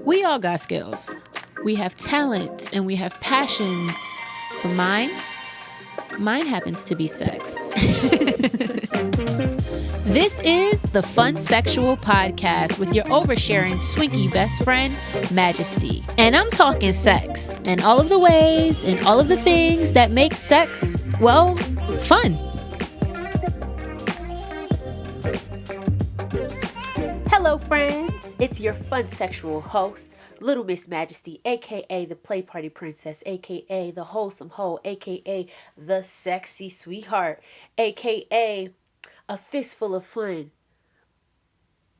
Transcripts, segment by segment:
We all got skills. We have talents and we have passions. But mine happens to be sex. This is the Funsexual Podcast with your oversharing swinky best friend, Majesty. And I'm talking sex and all of the ways and all of the things that make sex, well, fun. Hello, friends. It's your Funsexual host, Little Miss Majesty, aka the Play Party Princess, aka the Wholesome Hoe, aka the Sexy Sweetheart, aka a Fistful of Fun,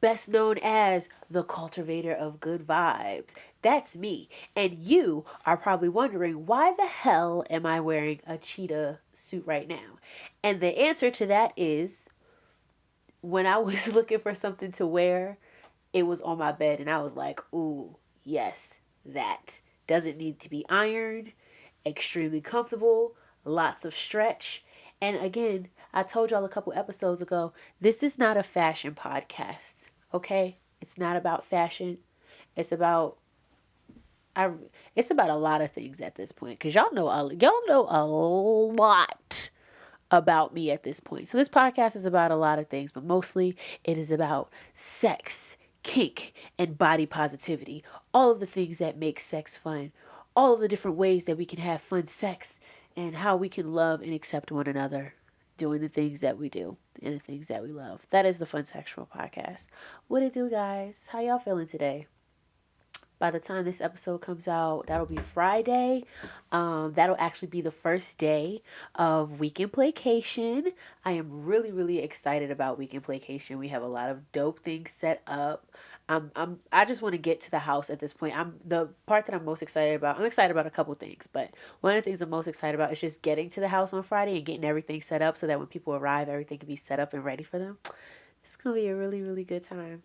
best known as the Cultivator of Good Vibes. That's me. And you are probably wondering, why the hell am I wearing a cheetah suit right now? And the answer to that is, when I was looking for something to wear, it was on my bed and I was like, ooh, yes, that. Doesn't need to be ironed, extremely comfortable, lots of stretch. And again, I told y'all a couple episodes ago, this is not a fashion podcast, okay? It's not about fashion. It's about a lot of things at this point, because y'all know a lot about me at this point. So this podcast is about a lot of things, but mostly it is about sex, kink, and body positivity. All of the things that make sex fun. All of the different ways that we can have fun sex and how we can love and accept one another doing the things that we do and the things that we love. That is the Funsexual Podcast. What it do, guys? How y'all feeling today? By the time this episode comes out, that'll be Friday. That'll actually be the first day of Weekend Playcation. I am really, really excited about Weekend Playcation. We have a lot of dope things set up. I just want to get to the house at this point. The part that I'm most excited about. I'm excited about a couple things, but one of the things I'm most excited about is just getting to the house on Friday and getting everything set up so that when people arrive, everything can be set up and ready for them. It's gonna be a really, really good time.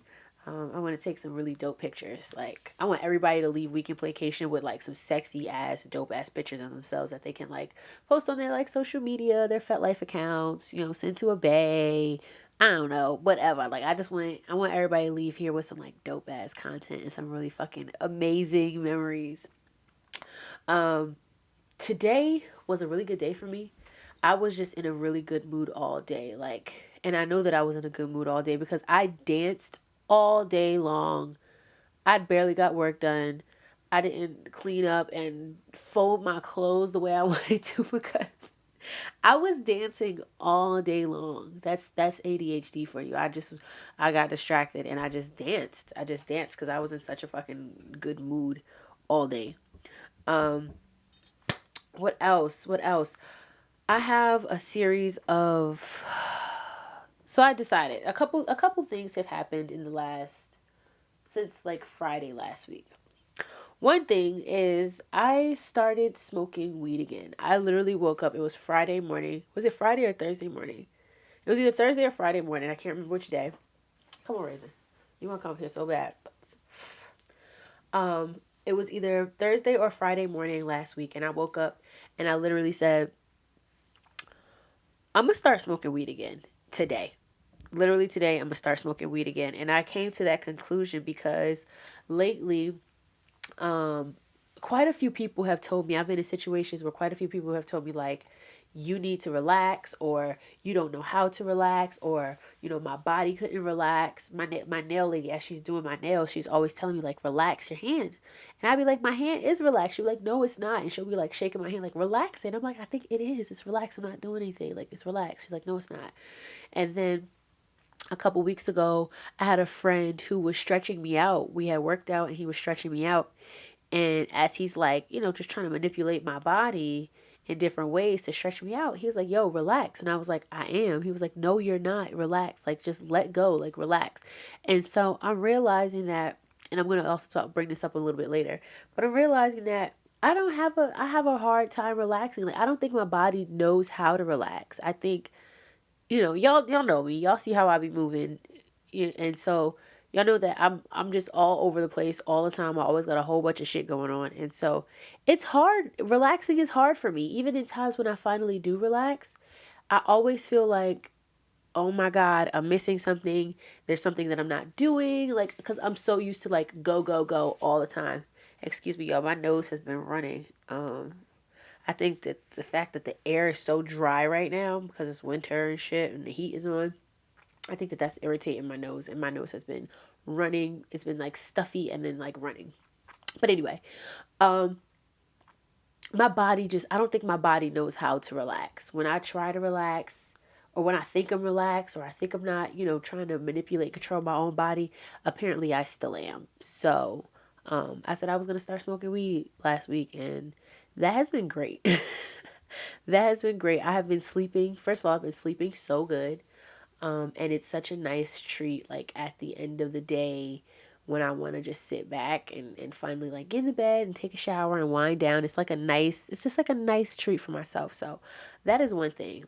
I want to take some really dope pictures. Like, I want everybody to leave Weekend Playcation with like some sexy ass, dope ass pictures of themselves that they can like post on their like social media, their FetLife accounts, send to a bae. I don't know, whatever. Like, I want everybody to leave here with some like dope ass content and some really fucking amazing memories. Today was a really good day for me. I was just in a really good mood all day. And I know that I was in a good mood all day because I danced all day long. I barely got work done. I didn't clean up and fold my clothes the way I wanted to because I was dancing all day long. That's ADHD for you. I got distracted and I just danced. Because I was in such a fucking good mood all day. What else? I have a series of... So I decided a couple things have happened since like Friday last week. One thing is I started smoking weed again. I literally woke up. It was Friday morning. Was it Friday or Thursday morning? It was either Thursday or Friday morning. I can't remember which day. Come on, Raisin. You want to come here so bad. It was either Thursday or Friday morning last week, and I woke up and I literally said, I'm going to start smoking weed again today. Literally today, I'm going to start smoking weed again. And I came to that conclusion because lately, quite a few people have told me, I've been in situations where quite a few people have told me, like, you need to relax, or you don't know how to relax, or, my body couldn't relax. My nail lady, as she's doing my nails, she's always telling me, like, relax your hand. And I'd be like, my hand is relaxed. She'd be like, no, it's not. And she'll be like shaking my hand, like, relax it. I'm like, I think it is. It's relaxed. I'm not doing anything. Like, it's relaxed. She's like, no, it's not. And then a couple weeks ago, I had a friend who was stretching me out. We had worked out and he was stretching me out. And as he's like, just trying to manipulate my body in different ways to stretch me out, he was like, yo, relax. And I was like, I am. He was like, no, you're not. Relax. Like, just let go. Like, relax. And so I'm realizing that, and I'm going to also bring this up a little bit later, but I'm realizing that I have a hard time relaxing. Like, I don't think my body knows how to relax. I think, y'all know me. Y'all see how I be moving. And so y'all know that I'm just all over the place all the time. I always got a whole bunch of shit going on. And so it's hard. Relaxing is hard for me. Even in times when I finally do relax, I always feel like, oh my God, I'm missing something. There's something that I'm not doing. Like, because I'm so used to like go, go, go all the time. Excuse me, y'all. My nose has been running. I think that the fact that the air is so dry right now because it's winter and shit and the heat is on, I think that that's irritating my nose, and my nose has been running. It's been like stuffy and then like running. But anyway, my body just, I don't think my body knows how to relax. When I try to relax, or when I think I'm relaxed, or I think I'm not, trying to manipulate, control my own body, apparently I still am. So, I said I was going to start smoking weed last week, and that has been great. That has been great. I have been sleeping. First of all, I've been sleeping so good. And it's such a nice treat, like at the end of the day, when I want to just sit back and finally like get in the bed and take a shower and wind down. It's just like a nice treat for myself. So that is one thing.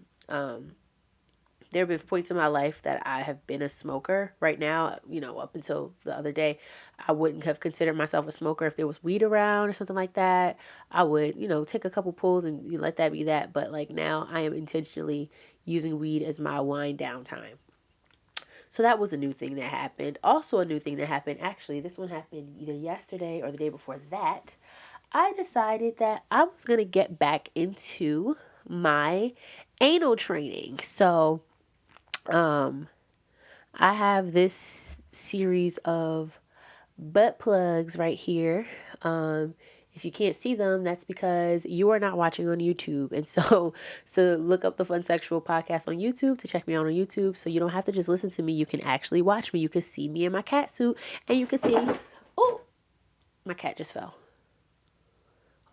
There have been points in my life that I have been a smoker. Right now, up until the other day, I wouldn't have considered myself a smoker if there was weed around or something like that. I would, take a couple pulls and let that be that. But like now I am intentionally using weed as my wind down time. So that was a new thing that happened. Also a new thing that happened, actually, this one happened either yesterday or the day before that. I decided that I was going to get back into my anal training. So, I have this series of butt plugs right here. If you can't see them, that's because you are not watching on YouTube. And so look up the Funsexual Podcast on YouTube to check me out on YouTube. So you don't have to just listen to me. You can actually watch me. You can see me in my cat suit, and you can see, oh, my cat just fell.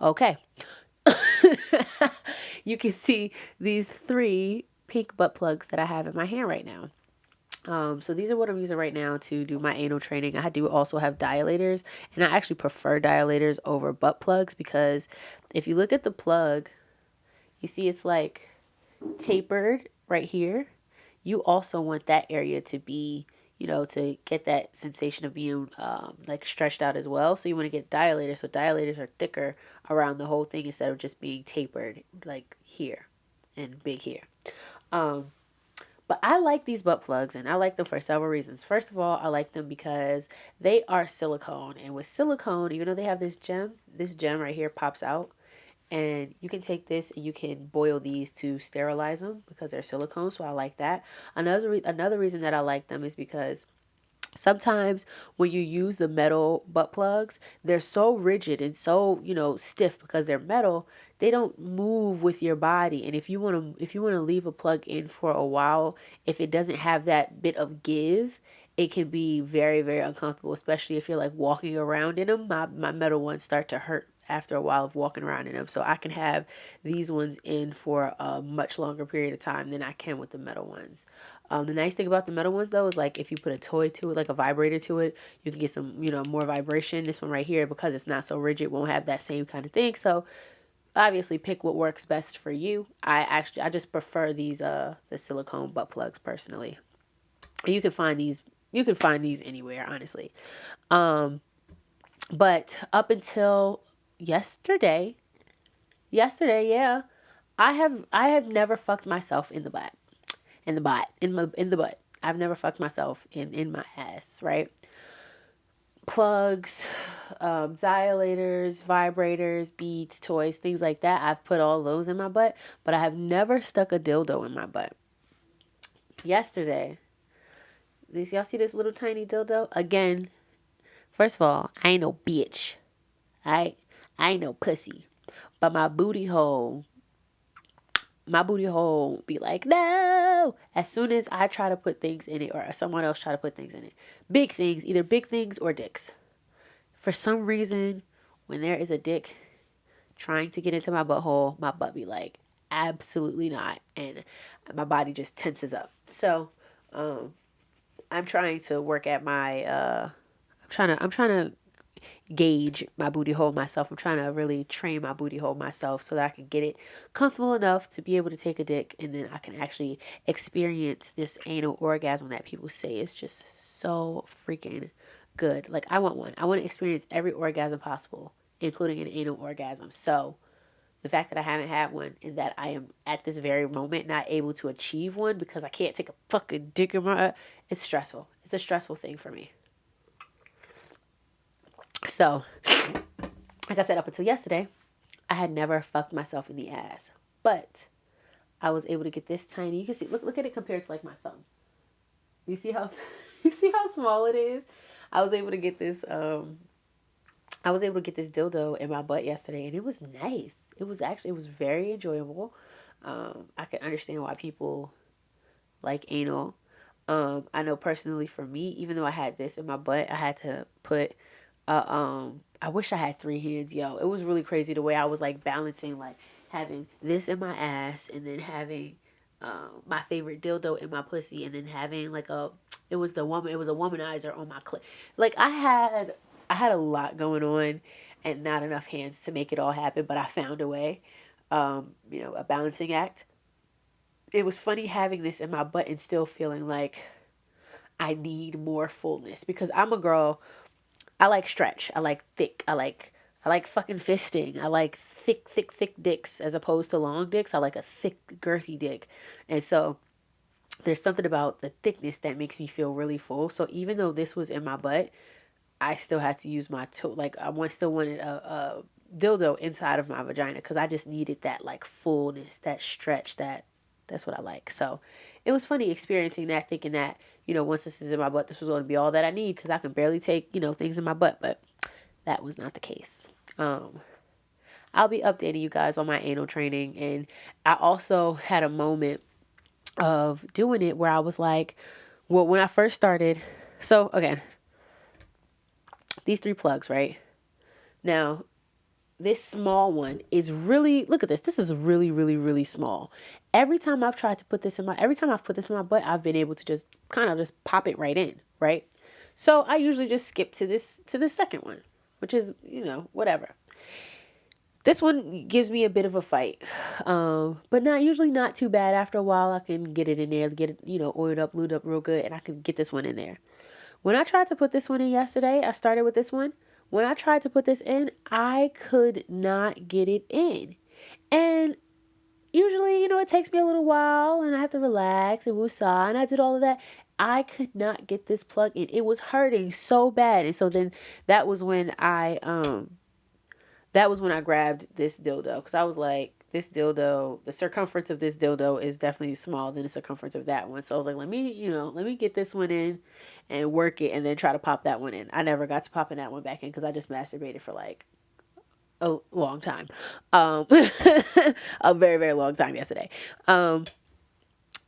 Okay. You can see these 3 pink butt plugs that I have in my hand right now. So these are what I'm using right now to do my anal training. I do also have dilators, and I actually prefer dilators over butt plugs because if you look at the plug, you see it's like tapered right here. You also want that area to be, to get that sensation of being like stretched out as well. So you want to get dilators. So dilators are thicker around the whole thing instead of just being tapered like here and big here. But I like these butt plugs, and I like them for several reasons. First of all, I like them because they are silicone. And with silicone, even though they have this gem right here pops out. And you can take this and you can boil these to sterilize them because they're silicone. So I like that. Another reason that I like them is because sometimes when you use the metal butt plugs, they're so rigid and so, stiff because they're metal. They don't move with your body. And if you want to leave a plug in for a while, if it doesn't have that bit of give, it can be very, very uncomfortable, especially if you're like walking around in them. My metal ones start to hurt after a while of walking around in them. So I can have these ones in for a much longer period of time than I can with the metal ones. The nice thing about the metal ones though is like if you put a toy to it, like a vibrator to it, you can get some, more vibration. This one right here, because it's not so rigid, won't have that same kind of thing. So obviously pick what works best for you. I just prefer these the silicone butt plugs personally. And you can find these anywhere, honestly. But up until yesterday, yeah, I have never fucked myself in the butt. In the butt. I've never fucked myself in my ass, right? Plugs, dilators, vibrators, beads, toys, things like that. I've put all those in my butt, but I have never stuck a dildo in my butt. Yesterday, y'all see this little tiny dildo? Again, first of all, I ain't no bitch. I ain't no pussy. But my booty hole be like, no, as soon as I try to put things in it or someone else try to put things in it. Big things, either big things or dicks. For some reason, when there is a dick trying to get into my butthole, my butt be like, absolutely not. And my body just tenses up. So, I'm trying to work at my, I'm trying to gauge my booty hole myself. I'm trying to really train my booty hole myself so that I can get it comfortable enough to be able to take a dick, and then I can actually experience this anal orgasm that people say is just so freaking good. Like, I want one. I want to experience every orgasm possible, including an anal orgasm. So the fact that I haven't had one and that I am at this very moment not able to achieve one because I can't take a fucking dick in my, it's stressful. It's a stressful thing for me. So, like I said, up until yesterday, I had never fucked myself in the ass, but I was able to get this tiny, you can see, look at it compared to like my thumb. You see how, you see how small it is? I was able to get this dildo in my butt yesterday, and it was nice. It was very enjoyable. I can understand why people like anal. I know personally for me, even though I had this in my butt, I had to put, I wish I had 3 hands, yo. It was really crazy the way I was like balancing, like having this in my ass and then having my favorite dildo in my pussy and then having like it was a womanizer on my clit. Like I had a lot going on and not enough hands to make it all happen, but I found a way, a balancing act. It was funny having this in my butt and still feeling like I need more fullness because I'm a girl. I like stretch. I like thick. I like fucking fisting. I like thick dicks as opposed to long dicks. I like a thick, girthy dick. And so there's something about the thickness that makes me feel really full. So even though this was in my butt, I still had to use my toe. Like I still wanted a dildo inside of my vagina because I just needed that like fullness, that stretch, that's what I like. So it was funny experiencing that, thinking that, once this is in my butt, this was going to be all that I need because I can barely take, things in my butt. But that was not the case. I'll be updating you guys on my anal training. And I also had a moment of doing it where I was like, well, when I first started, so again, these 3 plugs, right? Now, this small one is really, look at this. This is really, really, really small. Every time I've put this in my butt, I've been able to just kind of just pop it right in, right? So I usually just skip to this second one, which is, whatever. This one gives me a bit of a fight, but not too bad. After a while, I can get it in there, get it, oiled up, lubed up real good, and I can get this one in there. When I tried to put this one in yesterday, I started with this one. When I tried to put this in, I could not get it in. And usually, it takes me a little while and I have to relax and woosah, and I did all of that. I could not get this plug in. It was hurting so bad. And so then that was when I grabbed this dildo, because I was like, this dildo, the circumference of this dildo is definitely smaller than the circumference of that one. So I was like, let me get this one in and work it and then try to pop that one in. I never got to popping that one back in because I just masturbated for like a long time. A very, very long time yesterday.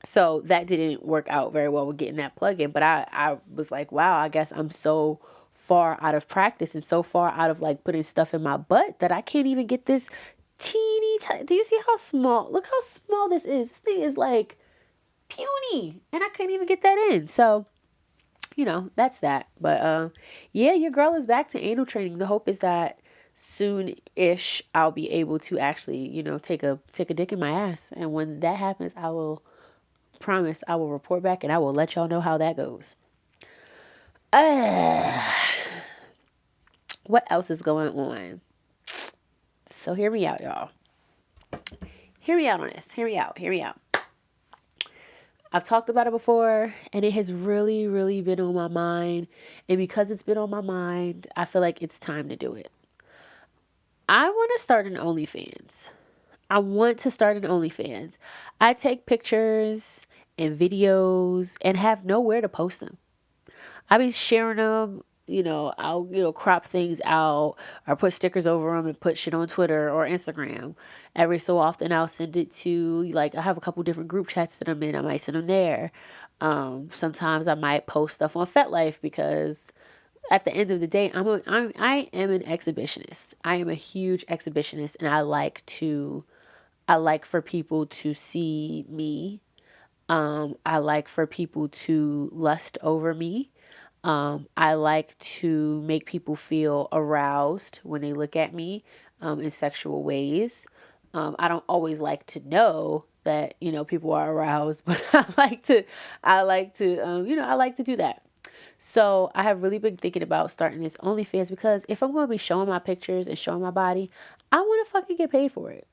So that didn't work out very well with getting that plug in. But I was like, wow, I guess I'm so far out of practice and so far out of like putting stuff in my butt that I can't even get this teeny tiny. Do you see how small? Look how small this is. This thing is like puny and I couldn't even get that in. So, that's that. But yeah, your girl is back to anal training. The hope is that soon-ish I'll be able to actually, take a dick in my ass. And when that happens, I will promise I will report back and I will let y'all know how that goes. What else is going on? So hear me out, y'all. Hear me out on this. Hear me out. I've talked about it before, and it has really, really been on my mind. And because it's been on my mind, I feel like it's time to do it. I want to start an OnlyFans. I take pictures and videos and have nowhere to post them. I be sharing them. I'll, crop things out or put stickers over them and put shit on Twitter or Instagram. Every so often I'll send it to, like, I have a couple different group chats that I'm in. I might send them there. Sometimes I might post stuff on FetLife because at the end of the day, I am an exhibitionist. I am a huge exhibitionist, and I like for people to see me. I like for people to lust over me. I like to make people feel aroused when they look at me in sexual ways. I don't always like to know that, people are aroused, but I like to do that. So I have really been thinking about starting this OnlyFans because if I'm going to be showing my pictures and showing my body, I want to fucking get paid for it.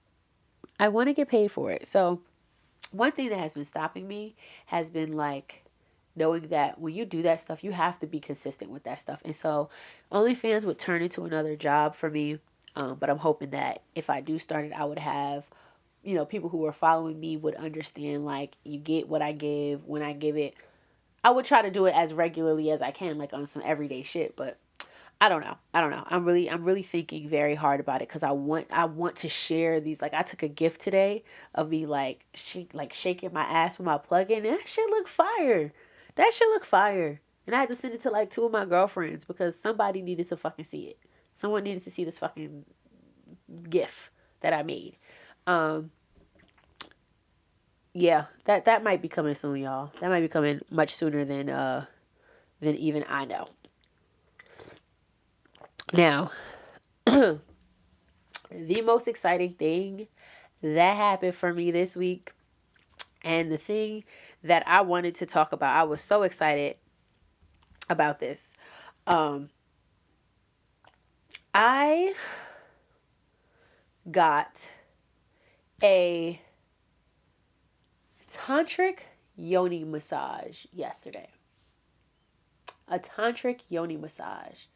I want to get paid for it. So one thing that has been stopping me has been like knowing that when you do that stuff, you have to be consistent with that stuff. And so OnlyFans would turn into another job for me. But I'm hoping that if I do start it, I would have, people who are following me would understand, like, you get what I give when I give it. I would try to do it as regularly as I can, like on some everyday shit. But I don't know. I'm really thinking very hard about it because I want to share these. Like, I took a gift today of me like shaking my ass with my plug-in. And that shit look fire. That shit look fire. And I had to send it to like two of my girlfriends because somebody needed to fucking see it. Someone needed to see this fucking gift that I made. Yeah, that might be coming soon, y'all. That might be coming much sooner than even I know. Now, the most exciting thing that happened for me this week, and the thing that I wanted to talk about, I was so excited about this. I got a Tantric Yoni Massage yesterday. A Tantric Yoni Massage.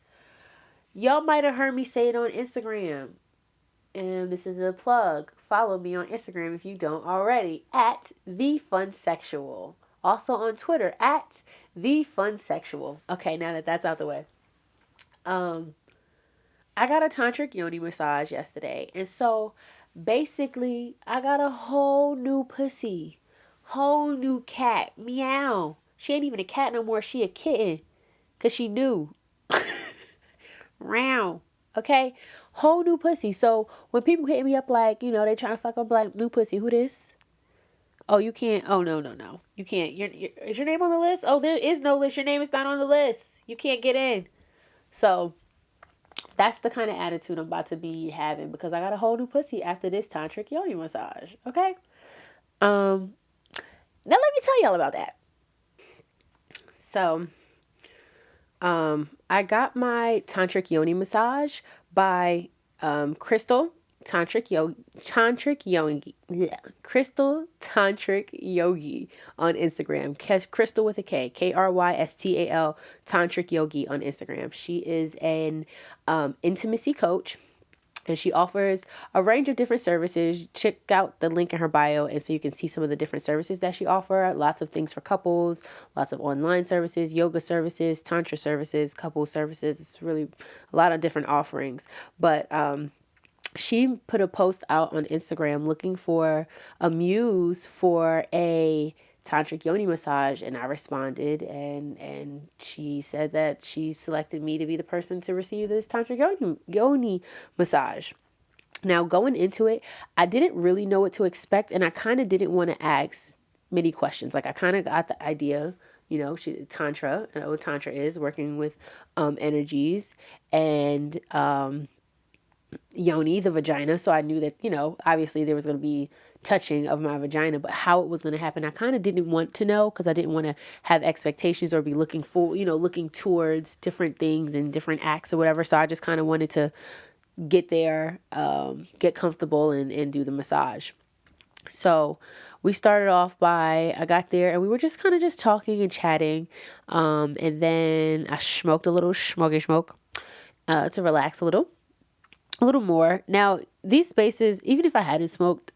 Y'all might have heard me say it on Instagram. And this is a plug. Follow me on Instagram if you don't already. At The Funsexual. Also on Twitter. At The Funsexual. Okay, now that that's out the way. I got a Tantric Yoni Massage yesterday. And so, basically, I got a whole new pussy. Whole new cat. Meow. She ain't even a cat no more. She a kitten. Because she new. Round. Okay? Whole new pussy. So when people hit me up like, they trying to fuck up like, new pussy, who this? Oh, you can't. Oh, no. You can't. Is your name on the list? Oh, there is no list. Your name is not on the list. You can't get in. So that's the kind of attitude I'm about to be having because I got a whole new pussy after this Tantric Yoni Massage. Okay? Now let me tell y'all about that. So, I got my Tantric Yoni Massage by Crystal Tantric Yogi. Yeah. Crystal Tantric Yogi on Instagram. Crystal with a K. Krystal Tantric Yogi on Instagram. She is an intimacy coach. And she offers a range of different services. Check out the link in her bio and so you can see some of the different services that she offers. Lots of things for couples, lots of online services, yoga services, tantra services, couple services. It's really a lot of different offerings. But she put a post out on Instagram looking for a muse for a Tantric Yoni Massage, and I responded, and she said that she selected me to be the person to receive this Tantric Yoni Massage. Now, going into it, I didn't really know what to expect, and I kind of didn't want to ask many questions. Like, I kind of got the idea, Tantra, and what Tantra is, working with energies, and Yoni, the vagina. So I knew that, obviously there was going to be touching of my vagina, but how it was going to happen, I kind of didn't want to know because I didn't want to have expectations or be looking looking towards different things and different acts or whatever. So I just kind of wanted to get there, get comfortable and do the massage. So we started off I got there and we were just kind of just talking and chatting. And then I smoked a little smoke to relax a little more. Now, these spaces, even if I hadn't smoked,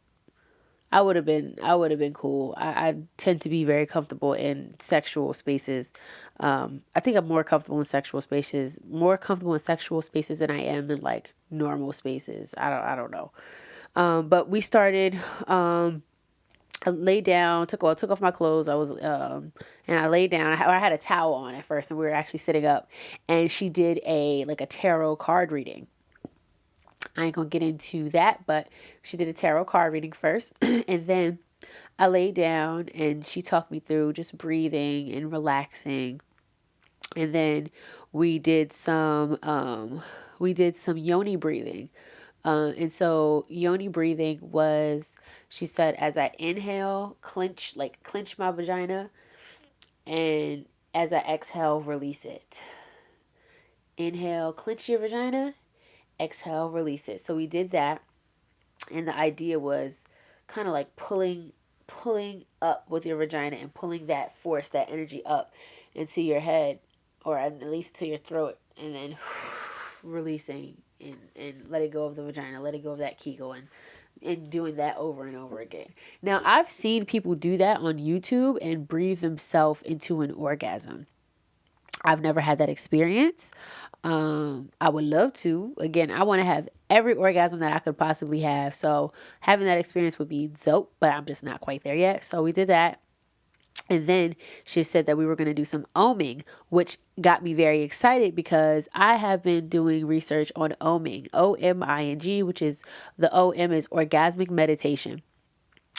I would have been cool. I tend to be very comfortable in sexual spaces. I think I'm more comfortable in sexual spaces than I am in like normal spaces. I don't know. But we started, I laid down, took off my clothes. And I laid down. I had a towel on at first and we were actually sitting up, and she did a tarot card reading. I ain't gonna get into that, but she did a tarot card reading first. And then I laid down and she talked me through just breathing and relaxing. And then we did some yoni breathing. And so yoni breathing was, she said, as I inhale, clench my vagina, and as I exhale, release it. Inhale, clench your vagina. Exhale, release it. So we did that. And the idea was kind of like pulling up with your vagina and pulling that force, that energy up into your head, or at least to your throat, and then releasing and let it go of the vagina, let it go of that Kegel, and doing that over and over again. Now, I've seen people do that on YouTube and breathe themselves into an orgasm. I've never had that experience. I would love to. Again, I want to have every orgasm that I could possibly have. So having that experience would be dope, but I'm just not quite there yet. So we did that. And then she said that we were going to do some oming, which got me very excited because I have been doing research on oming, OMING, which is the OM is orgasmic meditation.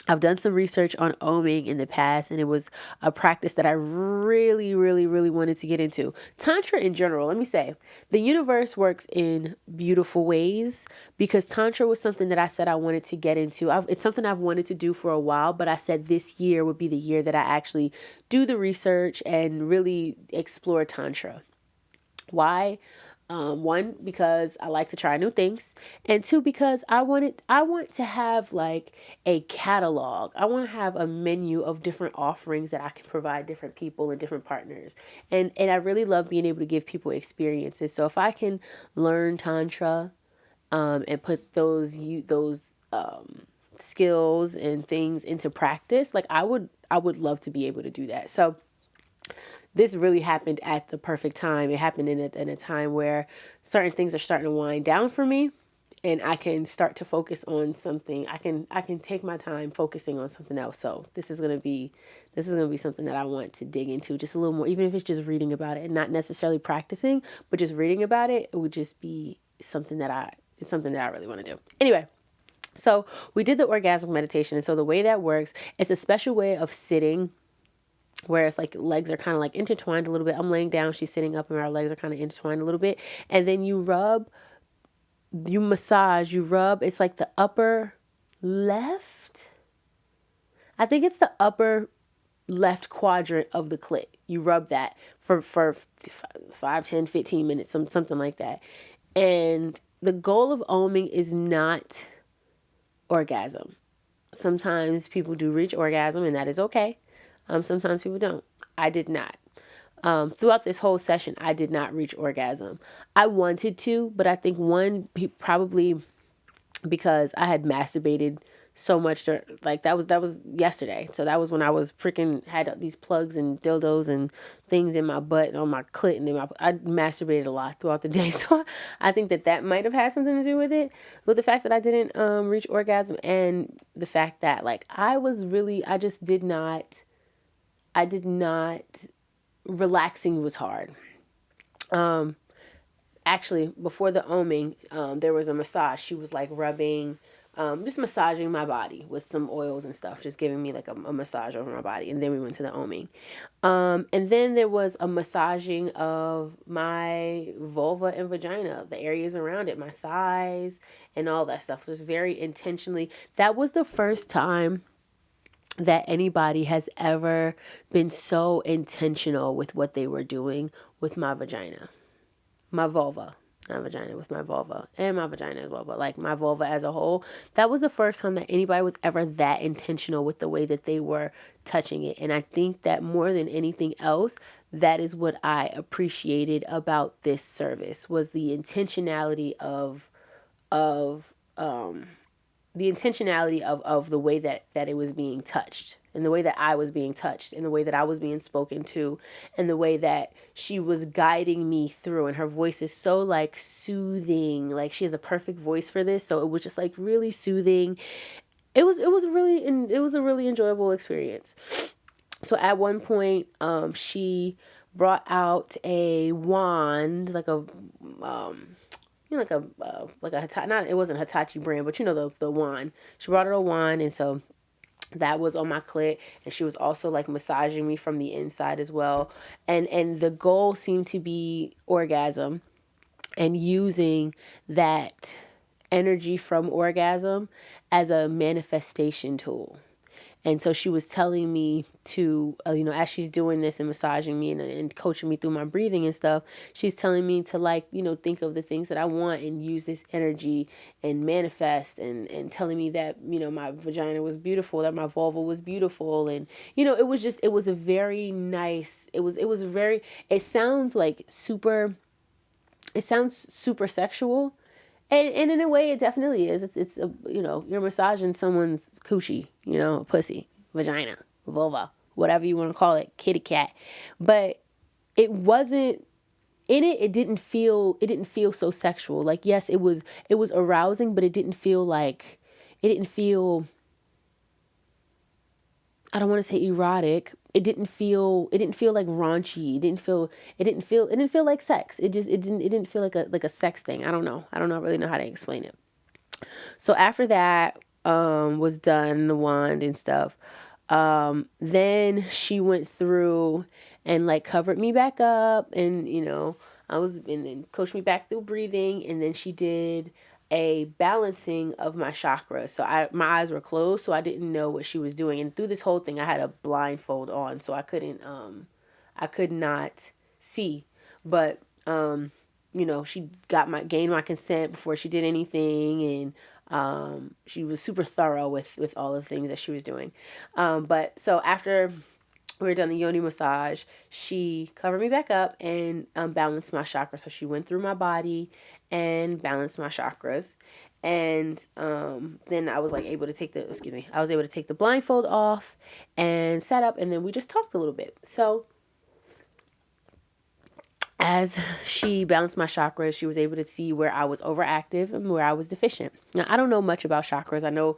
I've done some research on oming in the past, and it was a practice that I really, really, really wanted to get into. Tantra in general, let me say, the universe works in beautiful ways because Tantra was something that I said I wanted to get into. It's something I've wanted to do for a while, but I said this year would be the year that I actually do the research and really explore Tantra. Why? One, because I like to try new things, and two, because I want to have like a catalog. I want to have a menu of different offerings that I can provide different people and different partners. And I really love being able to give people experiences. So if I can learn Tantra, and put those skills and things into practice, like I would love to be able to do that. So this really happened at the perfect time. It happened in a time where certain things are starting to wind down for me, and I can start to focus on something. I can take my time focusing on something else. So this is gonna be something that I want to dig into just a little more, even if it's just reading about it and not necessarily practicing, but just reading about it. It would just be something that I really want to do. Anyway. So we did the orgasmic meditation. And so the way that works, it's a special way of sitting where it's like legs are kind of like intertwined a little bit. I'm laying down, she's sitting up, and our legs are kind of intertwined a little bit. And then you massage, it's like the upper left. I think it's the upper left quadrant of the clit. You rub that for 5, 10, 15 minutes, something like that. And the goal of oming is not orgasm. Sometimes people do reach orgasm, and that is okay. Sometimes people don't. I did not. Throughout this whole session, I did not reach orgasm. I wanted to, but I think probably because I had masturbated so much, like that was yesterday. So that was when I was freaking had these plugs and dildos and things in my butt and on my clit, and I masturbated a lot throughout the day. So I think that might have had something to do with it, with the fact that I didn't reach orgasm, and the fact that like I did not, relaxing was hard. Actually, before the oming, there was a massage. She was like rubbing, just massaging my body with some oils and stuff, just giving me like a massage over my body. And then we went to the oming. And then there was a massaging of my vulva and vagina, the areas around it, my thighs and all that stuff. Just very intentionally. That was the first time that anybody has ever been so intentional with what they were doing with my vagina, my vulva, not vagina, with my vulva and my vagina as well, but like my vulva as a whole. That was the first time that anybody was ever that intentional with the way that they were touching it. And I think that more than anything else, that is what I appreciated about this service, was the intentionality of the way that it was being touched, and the way that I was being touched, and the way that I was being spoken to, and the way that she was guiding me through. And her voice is so like soothing, like she has a perfect voice for this. So it was just like really soothing. It was a really enjoyable experience. So at one point, she brought out a wand, like a like a not, it wasn't Hitachi brand, but the wand. She brought out a wand, and so that was on my clit, and she was also like massaging me from the inside as well. And the goal seemed to be orgasm, and using that energy from orgasm as a manifestation tool. And so she was telling me to, as she's doing this and massaging me and coaching me through my breathing and stuff, she's telling me to like, think of the things that I want and use this energy and manifest, and telling me that, my vagina was beautiful, that my vulva was beautiful. And, it was a very nice, it sounds super sexual. And in a way, it definitely is. It's you're massaging someone's coochie, pussy, vagina, vulva, whatever you want to call it, kitty cat. But it wasn't, it didn't feel so sexual. Like, yes, it was arousing, but it didn't feel, I don't want to say erotic. It didn't feel like raunchy. It didn't feel like sex. It didn't feel like a sex thing. I don't really know how to explain it. So after that was done, the wand and stuff, then she went through and like covered me back up, and and then coached me back through breathing, and then she did a balancing of my chakras. So my eyes were closed, so I didn't know what she was doing. And through this whole thing, I had a blindfold on, so I could not see. But she gained my consent before she did anything, and she was super thorough with all the things that she was doing. But so after we were done the yoni massage, she covered me back up and balanced my chakras. So she went through my body and balanced my chakras. And then I was like able to take the blindfold off and sat up, and then we just talked a little bit. So as she balanced my chakras, she was able to see where I was overactive and where I was deficient. Now, I don't know much about chakras. I know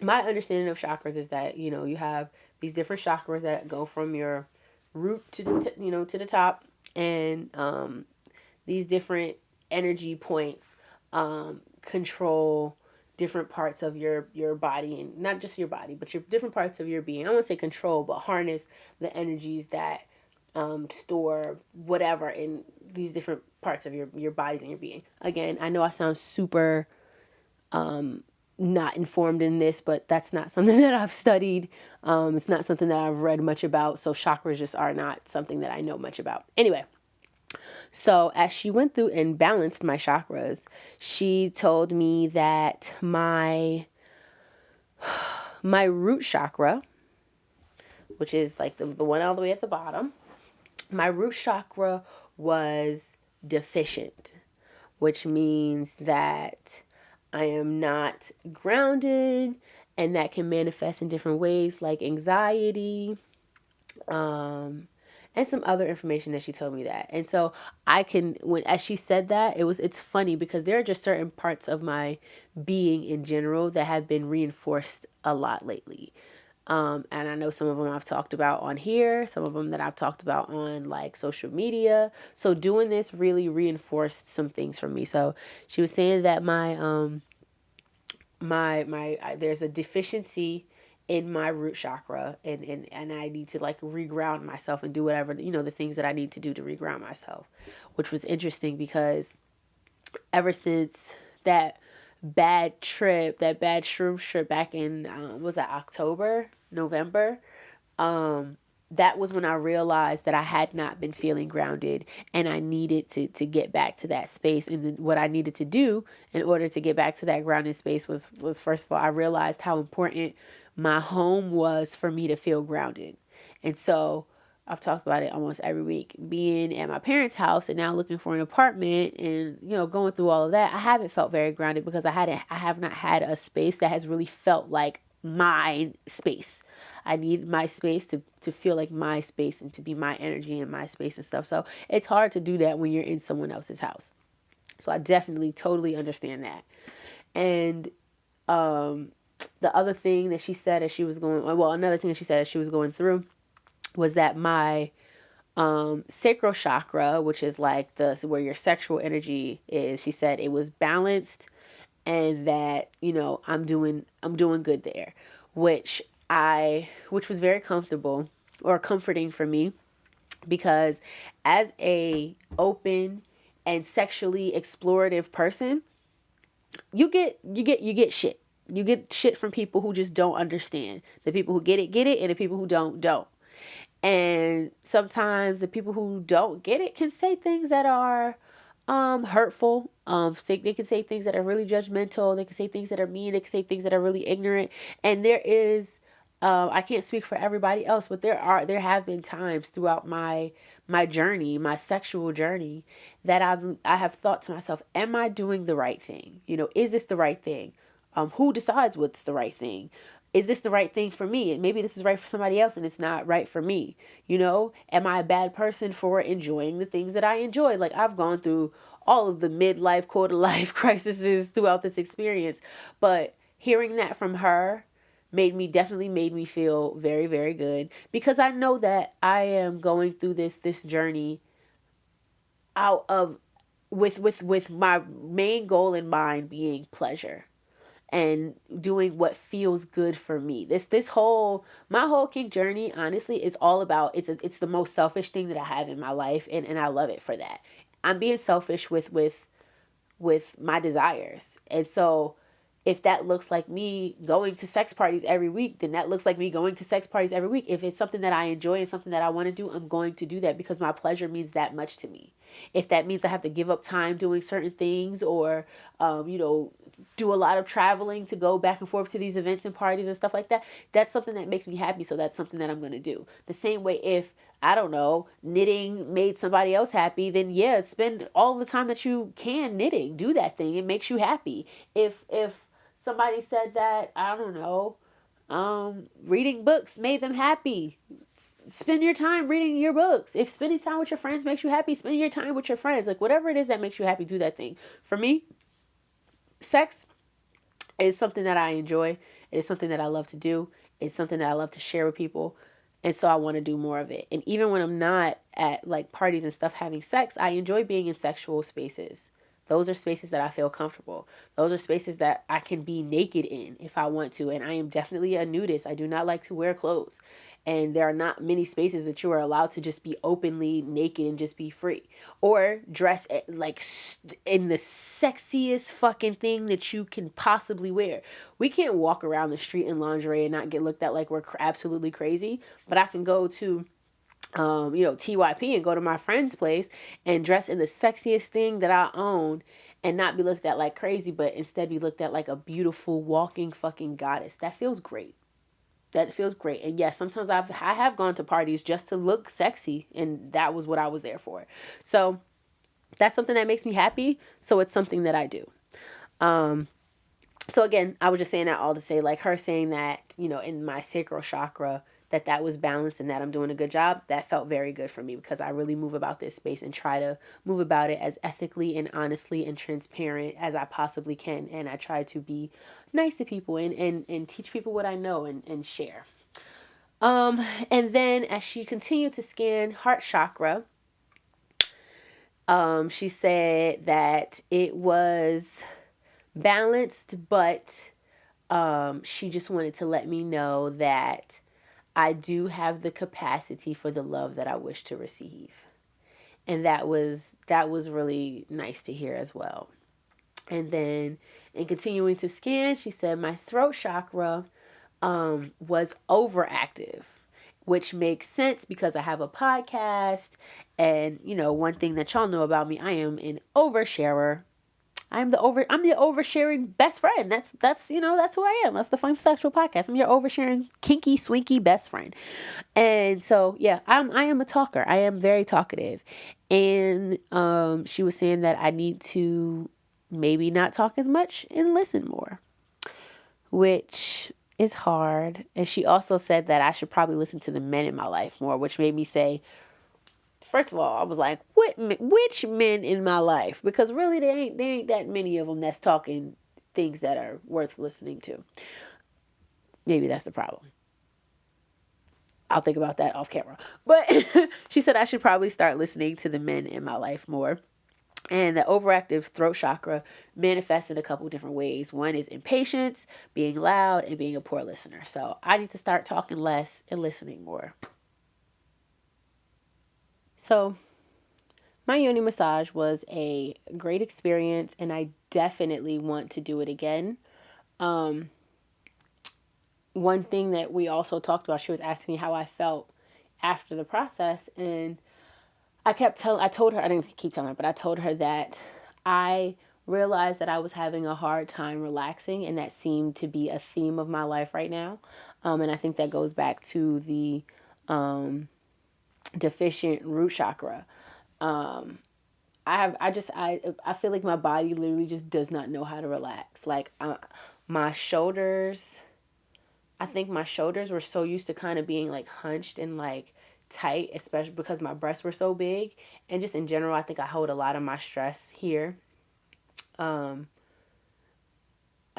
my understanding of chakras is that, you have these different chakras that go from your root to the top, and these different energy points control different parts of your body, and not just your body, but your different parts of your being. I won't say control, but harness the energies that store whatever in these different parts of your bodies and your being. Again, I know I sound super not informed in this, but that's not something that I've studied. It's not something that I've read much about. So chakras just are not something that I know much about. Anyway, so as she went through and balanced my chakras, she told me that my root chakra, which is like the one all the way at the bottom, my root chakra was deficient, which means that I am not grounded, and that can manifest in different ways, like anxiety, and some other information that she told me that. And so as she said that, it's funny because there are just certain parts of my being in general that have been reinforced a lot lately. And I know some of them I've talked about on here, some of them that I've talked about on like social media. So doing this really reinforced some things for me. So she was saying that there's a deficiency in my root chakra, and I need to like reground myself and do whatever, the things that I need to do to reground myself, which was interesting because ever since that bad shroom trip back in, was that November? That was when I realized that I had not been feeling grounded, and I needed to get back to that space. And then what I needed to do in order to get back to that grounded space was first of all, I realized how important my home was for me to feel grounded. And so I've talked about it almost every week, being at my parents' house and now looking for an apartment and, going through all of that. I haven't felt very grounded because I have not had a space that has really felt like my space. I need my space to feel like my space and to be my energy and my space and stuff. So it's hard to do that when you're in someone else's house. So I definitely totally understand that. And the other thing that she said as she was another thing that she said as she was going through was that my sacral chakra, which is like where your sexual energy is, she said it was balanced, and that, I'm doing good there, which was very comfortable or comforting for me, because as a open and sexually explorative person, you get shit. You get shit from people who just don't understand. The people who get it, and the people who don't. And sometimes the people who don't get it can say things that are hurtful. They can say things that are really judgmental. They can say things that are mean. They can say things that are really ignorant. And there is, I can't speak for everybody else, but there have been times throughout my journey, my sexual journey, that I have thought to myself, am I doing the right thing? Is this the right thing? Who decides what's the right thing? Is this the right thing for me? And maybe this is right for somebody else and it's not right for me. Am I a bad person for enjoying the things that I enjoy? Like, I've gone through all of the midlife, quarter life crises throughout this experience. But hearing that from her definitely made me feel very, very good, because I know that I am going through this journey out of with my main goal in mind being pleasure and doing what feels good for me. My whole kink journey, honestly, is all about, it's the most selfish thing that I have in my life, and I love it for that. I'm being selfish with my desires. And so if that looks like me going to sex parties every week, then that looks like me going to sex parties every week. If it's something that I enjoy and something that I want to do, I'm going to do that because my pleasure means that much to me. If that means I have to give up time doing certain things, or, do a lot of traveling to go back and forth to these events and parties and stuff like that, that's something that makes me happy. So that's something that I'm going to do. The same way, if, I don't know, knitting made somebody else happy, then yeah, spend all the time that you can knitting. Do that thing. It makes you happy. If somebody said that, I don't know, reading books made them happy, spend your time reading your books. If spending time with your friends makes you happy, spend your time with your friends. Like, whatever it is that makes you happy, do that thing. For me, sex is something that I enjoy. It is something that I love to do. It's something that I love to share with people. And so I want to do more of it. And even when I'm not at like parties and stuff having sex, I enjoy being in sexual spaces. Those are spaces that I feel comfortable. Those are spaces that I can be naked in if I want to. And I am definitely a nudist. I do not like to wear clothes. And there are not many spaces that you are allowed to just be openly naked and just be free. Or dress like in the sexiest fucking thing that you can possibly wear. We can't walk around the street in lingerie and not get looked at like we're absolutely crazy. But I can go to TYP and go to my friend's place and dress in the sexiest thing that I own and not be looked at like crazy, but instead be looked at like a beautiful walking fucking goddess. That feels great. And yes, sometimes I have gone to parties just to look sexy, and that was what I was there for. So that's something that makes me happy. So it's something that I do. So again, I was just saying that all to say, like, her saying that, in my sacral chakra, that was balanced and that I'm doing a good job, that felt very good for me, because I really move about this space and try to move about it as ethically and honestly and transparent as I possibly can. And I try to be nice to people and teach people what I know and share. And then as she continued to scan heart chakra, she said that it was balanced, but she just wanted to let me know that I do have the capacity for the love that I wish to receive. And that was really nice to hear as well. And then in continuing to scan, she said my throat chakra was overactive, which makes sense because I have a podcast. And, one thing that y'all know about me, I am an oversharer. I'm the oversharing best friend. That's who I am. That's the Funsexual Podcast. I'm your oversharing kinky swinky best friend. And so, yeah, I am a talker. I am very talkative. And she was saying that I need to maybe not talk as much and listen more, which is hard. And she also said that I should probably listen to the men in my life more, which made me say, first of all, I was like, which men in my life? Because really, they ain't that many of them that's talking things that are worth listening to. Maybe that's the problem. I'll think about that off camera. But she said I should probably start listening to the men in my life more. And the overactive throat chakra manifests in a couple different ways. One is impatience, being loud, and being a poor listener. So I need to start talking less and listening more. So my yoni massage was a great experience, and I definitely want to do it again. one thing that we also talked about, she was asking me how I felt after the process, and I told her, I didn't keep telling her, but I told her that I realized that I was having a hard time relaxing, and that seemed to be a theme of my life right now. And I think that goes back to the deficient root chakra. I feel like my body literally just does not know how to relax. Like my shoulders, I think my shoulders were so used to kind of being like hunched and like tight, especially because my breasts were so big. And just in general, I think I hold a lot of my stress here. I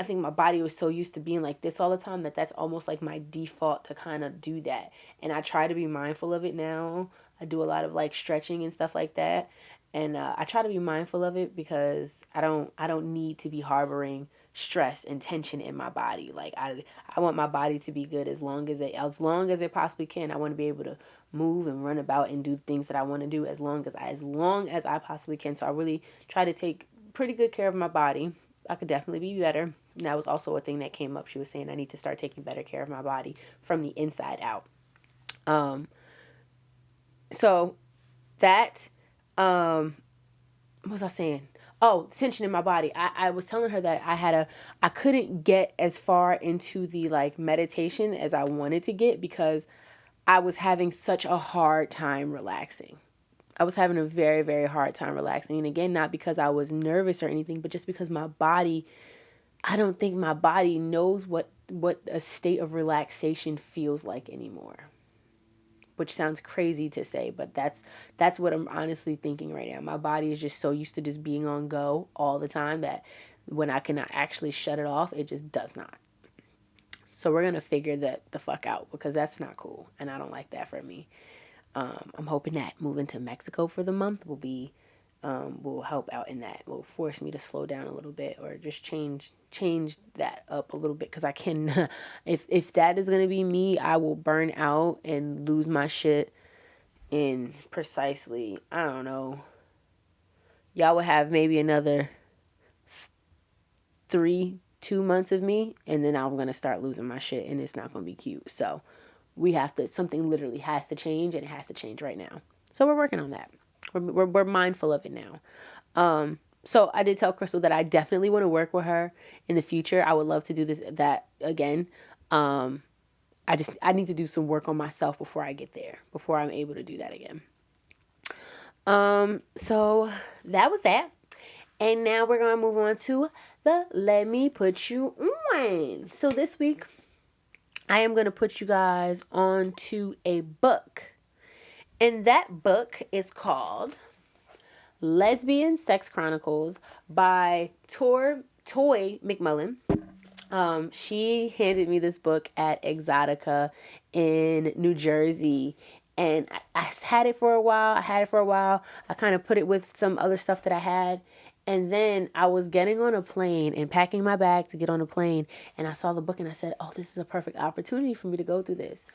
think my body was so used to being like this all the time that that's almost like my default to kind of do that. And I try to be mindful of it now. I do a lot of like stretching and stuff like that. And I try to be mindful of it because I don't need to be harboring stress and tension in my body. Like I want my body to be good as it possibly can. I want to be able to move and run about and do things that I want to do as long as I possibly can. So I really try to take pretty good care of my body. I could definitely be better. And that was also a thing that came up. She was saying I need to start taking better care of my body from the inside out. So that, what was I saying? Oh, tension in my body. I was telling her that I couldn't get as far into the like meditation as I wanted to get because I was having such a hard time relaxing. I was having a very, very hard time relaxing. And again, not because I was nervous or anything, but just because I don't think my body knows what a state of relaxation feels like anymore. Which sounds crazy to say, but that's what I'm honestly thinking right now. My body is just so used to just being on go all the time that when I cannot actually shut it off, it just does not. So we're going to figure that the fuck out because that's not cool. And I don't like that for me. I'm hoping that moving to Mexico for the month will help out in that. Will force me to slow down a little bit or just change that up a little bit because I can. If that is gonna be me, I will burn out and lose my shit in precisely, I don't know. Y'all will have maybe another 2 months of me, and then I'm gonna start losing my shit, and it's not gonna be cute. So something literally has to change, and it has to change right now. So we're working on that. We're mindful of it now. So I did tell Crystal that I definitely want to work with her in the future. I would love to do that again. I need to do some work on myself before I get there, before I'm able to do that again. So that was that. And now we're going to move on to the Let Me Put You On. So this week, I am going to put you guys on to a book. And that book is called Lesbian Sex Chronicles by Toi McMullen. She handed me this book at Exotica in New Jersey. And I had it for a while. I kind of put it with some other stuff that I had. And then I was getting on a plane and packing my bag to get on a plane. And I saw the book and I said, oh, this is a perfect opportunity for me to go through this.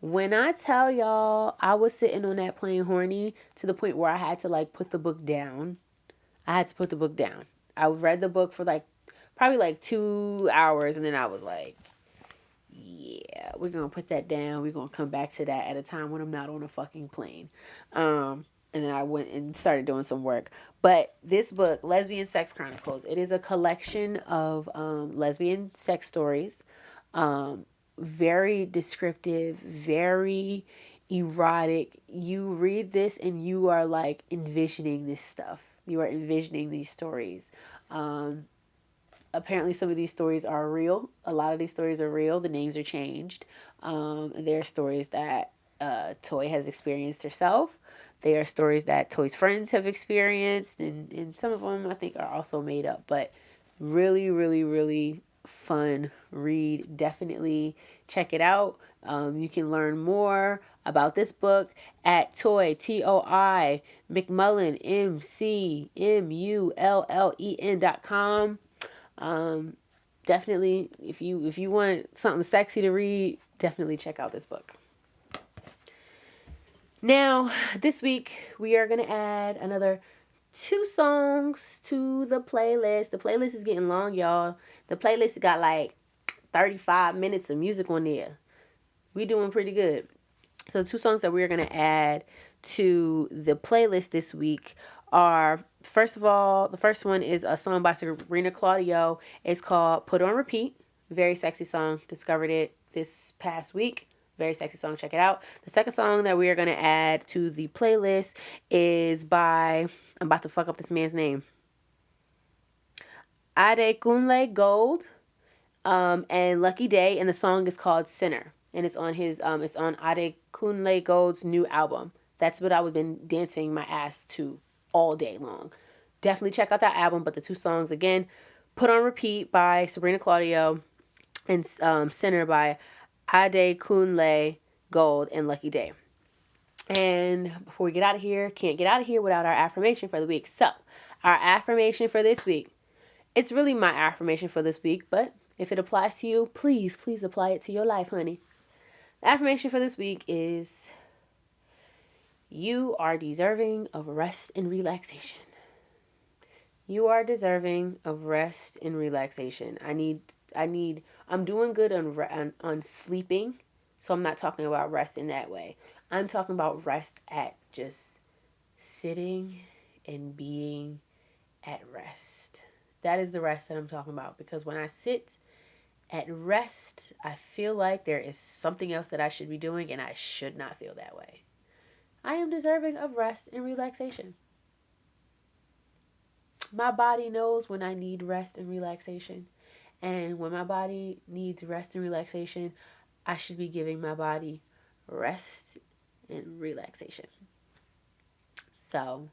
When I tell y'all, I was sitting on that plane horny to the point where I had to like put the book down. I read the book for probably 2 hours. And then I was like, yeah, we're going to put that down. We're going to come back to that at a time when I'm not on a fucking plane. And then I went and started doing some work. But this book, Lesbian Sex Chronicles, it is a collection of lesbian sex stories. Very descriptive, very erotic. You read this and you are like envisioning this stuff. You are envisioning these stories. Apparently some of these stories are real. A lot of these stories are real. The names are changed. There are stories that Toi has experienced herself. They are stories that Toi's friends have experienced, and some of them I think are also made up, but really, really, really fun read. Definitely check it out. You can learn more about this book at Toi, Toi McMullen, McMullen.com. Definitely, if you want something sexy to read, definitely check out this book. Now, this week, we are going to add another 2 songs to the playlist. The playlist is getting long, y'all. The playlist got like 35 minutes of music on there. We doing pretty good. So the 2 songs that we're going to add to the playlist this week are, first of all, the first one is a song by Sabrina Claudio. It's called Put On Repeat. Very sexy song. Discovered it this past week. Very sexy song. Check it out. The second song that we are going to add to the playlist is by, I'm about to fuck up this man's name, Adekunle Gold and Lucky Day, and the song is called Sinner. And it's on it's on Adekunle Gold's new album. That's what I've been dancing my ass to all day long. Definitely check out that album. But the 2 songs, again, Put On Repeat by Sabrina Claudio and Sinner by Adekunle Gold and Lucky Day. And before we get out of here, can't get out of here without our affirmation for the week. So, our affirmation for this week. It's really my affirmation for this week, but if it applies to you, please apply it to your life, honey. The affirmation for this week is, you are deserving of rest and relaxation. You are deserving of rest and relaxation. I'm doing good on sleeping, so I'm not talking about rest in that way. I'm talking about rest at just sitting and being at rest. That is the rest that I'm talking about, because when I sit at rest, I feel like there is something else that I should be doing, and I should not feel that way. I am deserving of rest and relaxation. My body knows when I need rest and relaxation. And when my body needs rest and relaxation, I should be giving my body rest and relaxation. So,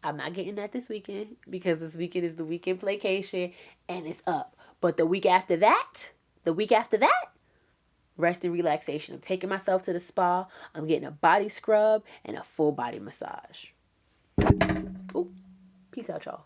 I'm not getting that this weekend, because this weekend is the Weekend Playcation and it's up. But the week after that, rest and relaxation. I'm taking myself to the spa. I'm getting a body scrub and a full body massage. Ooh. Peace out, y'all.